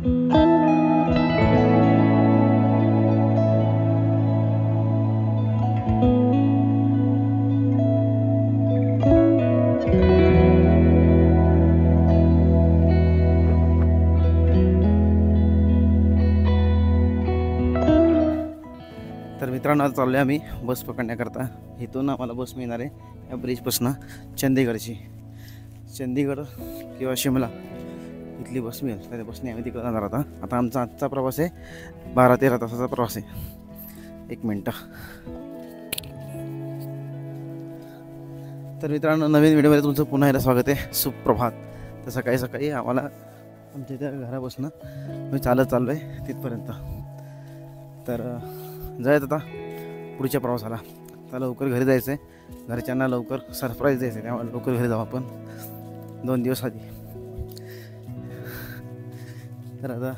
तर मित्रांनो, आज चाललो आहे आम्ही बस पकडण्याकरता. इथून आम्हाला बस मिळणार आहे या ब्रिजपासून चंदीगडची. चंदीगड किंवा शिमला इथली बस मिळेल. त्या बसने आम्ही तिकडे जाणार आता. आमचा आजचा प्रवास आहे 12-13 तासाचा प्रवास आहे. 1 मिनटं. तर मित्रांनो, नवीन व्हिडिओमध्ये तुमचं पुन्हा एकदा स्वागत आहे. सुप्रभात. तर सकाळी सकाळी आम्हाला आमच्या त्या घरापासून मी चालत चाललो आहे तिथपर्यंत. तर जायचं आता पुढच्या प्रवासाला. आता लवकर घरी जायचं आहे. घरच्यांना लवकर सरप्राईज द्यायचं आहे, त्यामुळे लवकर घरी जाऊ आपण 2 दिवस आधी. तर आता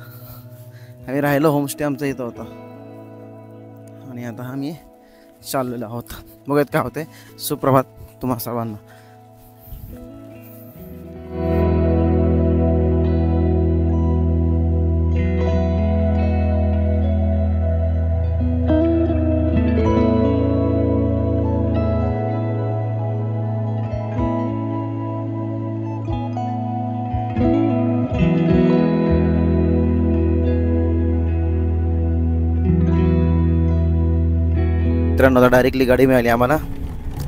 आम्ही राहिलो, होमस्टे आमचा इथं होता आणि आता आम्ही चाललेलो आहोत. बघत काय होते. सुप्रभात तुम्हा सर्वांना. मित्रांनो, आता डायरेक्टली गाडी मिळाली आम्हाला.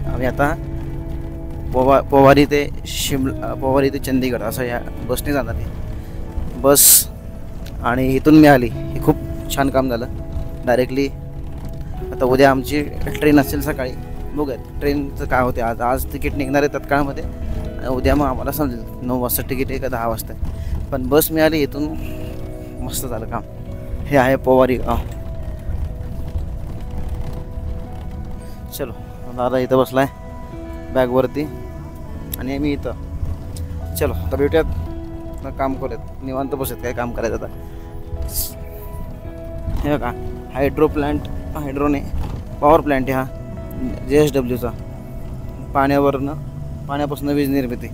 आम्ही आता पोवारी ते पोवारी ते चंदीगड असं या बसने जाणार आहे. बस आणि इथून मिळाली, हे खूप छान काम झालं. डायरेक्टली आता उद्या आमची ट्रेन असेल सकाळी. बघूयात ट्रेनचं काय होते. आज तिकीट निघणार आहे तत्काळमध्ये. उद्या मग आम्हाला समजेल 9 वाजता तिकीट आहे का 10 वाजता आहे. पण बस मिळाली, इथून मस्त झालं काम. हे आहे पोवारी गाव. चलो, दादा इथं बसला आहे बॅगवरती आणि मी इथं. चलो आता भेटूयात, काम करूयात, निवांत बसूयात. काय काम करायचं आता. हे बघा, हायड्रोने पॉवर प्लॅन्ट आहे हा, JSWचा. पाण्यापासून वीज निर्मिती.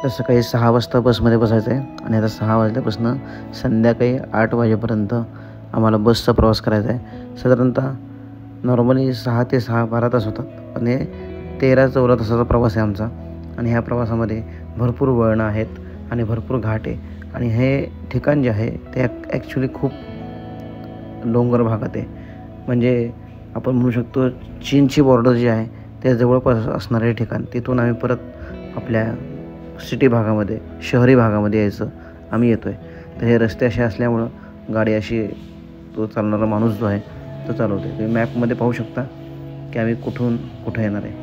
तर सकाळी 6 वाजता बसमध्ये बसायचं आहे आणि आता 6 वाजल्यापासून संध्याकाळी 8 वाजेपर्यंत आम्हाला बसचा प्रवास करायचा आहे. साधारणतः नॉर्मली 6 ते 6 12 तास होतात, पण हे 13-14 तासाचा प्रवास आहे आमचा. आणि ह्या प्रवासामध्ये भरपूर वळणं आहेत आणि भरपूर घाट आहे. आणि हे ठिकाण जे आहे ते ॲक्च्युली खूप डोंगर भागात आहे. म्हणजे आपण म्हणू शकतो चीनची बॉर्डर जी आहे त्या जवळपास असणारे ठिकाण. तिथून आम्ही परत आपल्या सिटी भागामध्ये, शहरी भागामध्ये यायचं आम्ही येतो आहे. तर हे रस्ते असे असल्यामुळं गाडी अशी, तो चालणारा माणूस जो आहे तो चालवतो आहे. तुम्ही मॅपमध्ये पाहू शकता की आम्ही कुठून कुठं येणार आहे.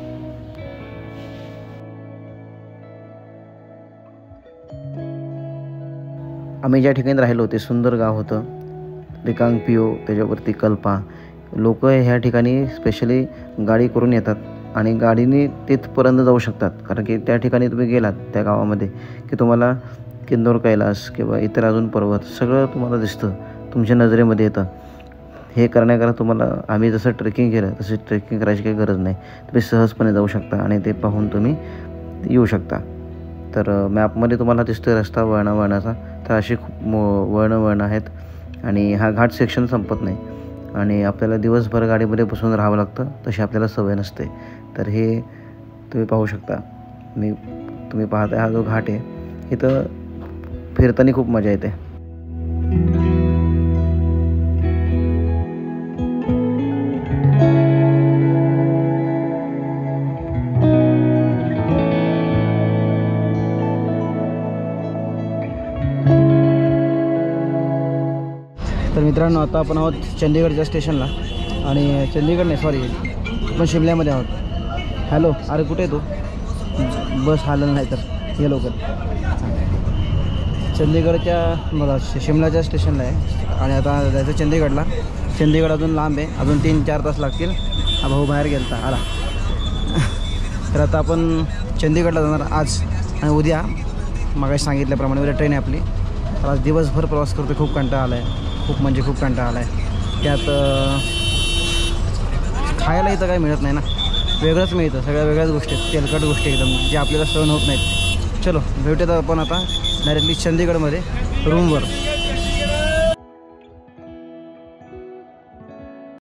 आम्ही ज्या ठिकाणी राहिलो ते सुंदर गाव होतं. रिकांगपिओ, त्याच्यावरती कल्पा. लोक ह्या ठिकाणी स्पेशली गाडी करून येतात आणि गाडीने तिथपर्यंत जाऊ शकतात. कारण की त्या ठिकाणी तुम्ही गेलात त्या गावामध्ये की तुम्हाला किंदोर कैलास किंवा इतर अजून पर्वत सगळं तुम्हाला दिसतं, तुमच्या नजरेमध्ये येतं. हे करण्याकरता तुम्हाला आम्ही जसं ट्रेकिंग केलं तसे ट्रेकिंग करायची काही गरज नाही. तुम्ही सहजपणे जाऊ शकता आणि ते पाहून तुम्ही येऊ शकता. तर मॅपमध्ये तुम्हाला दिसतं रस्ता वळणाचा. तर अशी खूप वळणं आहेत आणि हा घाट सेक्शन संपत नाही आणि आपल्याला दिवसभर गाडीमध्ये बसून राहावं लागतं, तशी आपल्याला सवय नसते. तर हे तुम्ही पाहू शकता. तुम्ही पाहता हा जो घाट आहे, इथं फिरताना खूप मजा येते. तर मित्रांनो, आता आपण आहोत चंदीगडच्या स्टेशनला. आणि चंदीगड नाही, सॉरी, आपण शिमल्यामध्ये आहोत. हॅलो, अरे कुठे आहे तू? बस हाललं नाही तर ये लवकर. चंदीगडच्या बघा शिमलाच्या स्टेशनला आहे आणि आता जायचं चंदीगडला. चंदीगड अजून लांब आहे, अजून 3-4 तास लागतील. हा भाऊ बाहेर गेलता आला. तर आता आपण चंदीगडला जाणार आज आणि उद्या मागाशी सांगितल्याप्रमाणे उद्या ट्रेन आहे आपली. तर आज दिवसभर प्रवास करतो. खूप कंटाळा आला आहे, खूप म्हणजे खूप कंटाळा आला आहे. त्यात खायला इथं काही मिळत नाही ना, वेगळंच मिळतं, सगळ्या वेगळ्याच गोष्टी आहेत, तेलकट गोष्टी एकदम जे आपल्याला सहन होत नाहीत. चलो भेटूयात आपण आता डायरेक्टली चंदीगडमध्ये रूमवर.